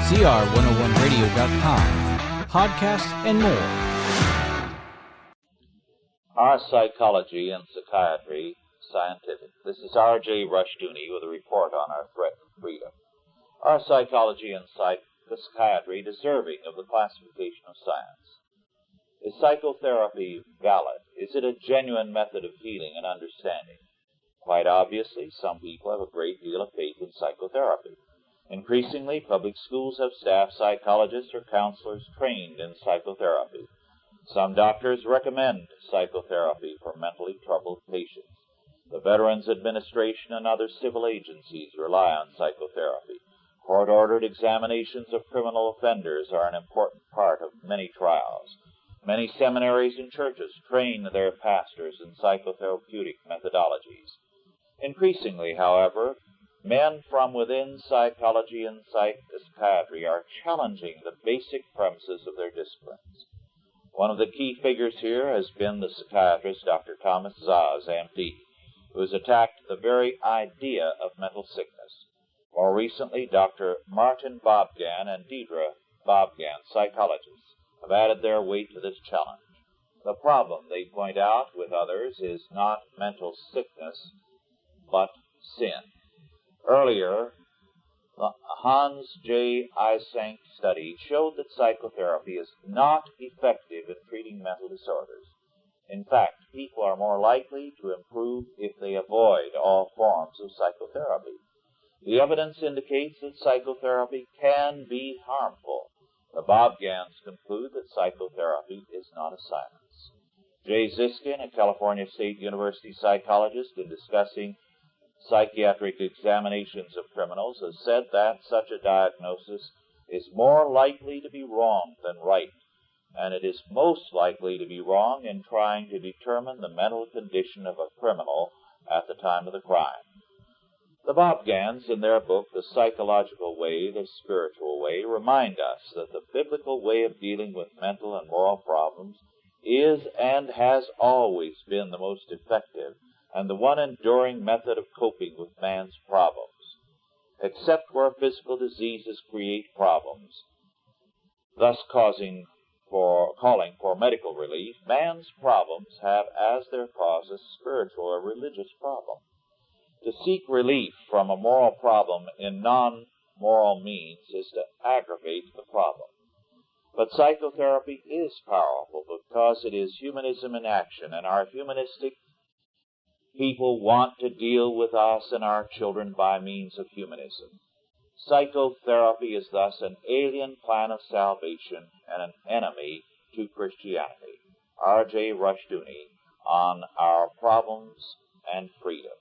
CR101radio.com, podcasts, and more. Our Psychology and Psychiatry Scientific. This is R.J. Rushdoony with a report on our threat to freedom. Our psychology and psychiatry deserving of the classification of science. Is psychotherapy valid? Is it a genuine method of healing and understanding? Quite obviously, some people have a great deal of faith in psychotherapy. Increasingly, public schools have staff psychologists or counselors trained in psychotherapy. Some doctors recommend psychotherapy for mentally troubled patients. The Veterans Administration and other civil agencies rely on psychotherapy. Court-ordered examinations of criminal offenders are an important part of many trials. Many seminaries and churches train their pastors in psychotherapeutic methodologies. Increasingly, however, men from within psychology and psychiatry are challenging the basic premises of their disciplines. One of the key figures here has been the psychiatrist Dr. Thomas Rousas, M.D., who has attacked the very idea of mental sickness. More recently, Dr. Martin Bobgan and Deidre Bobgan, psychologists, have added their weight to this challenge. The problem, they point out with others, is not mental sickness, but sin. Earlier, the Hans J. Eysenck study showed that psychotherapy is not effective in treating mental disorders. In fact, people are more likely to improve if they avoid all forms of psychotherapy. The evidence indicates that psychotherapy can be harmful. The Bobgans conclude that psychotherapy is not a science. Jay Ziskin, a California State University psychologist, in discussing psychiatric examinations of criminals, has said that such a diagnosis is more likely to be wrong than right, and it is most likely to be wrong in trying to determine the mental condition of a criminal at the time of the crime. The Bobgans, in their book, The Psychological Way, the Spiritual Way, remind us that the biblical way of dealing with mental and moral problems is and has always been the most effective and the one enduring method of coping with man's problems. Except where physical diseases create problems, thus calling for medical relief, man's problems have as their cause a spiritual or religious problem. To seek relief from a moral problem in non-moral means is to aggravate the problem. But psychotherapy is powerful because it is humanism in action, and our humanistic people want to deal with us and our children by means of humanism. Psychotherapy is thus an alien plan of salvation and an enemy to Christianity. R.J. Rushdoony on Our Problems and Freedom.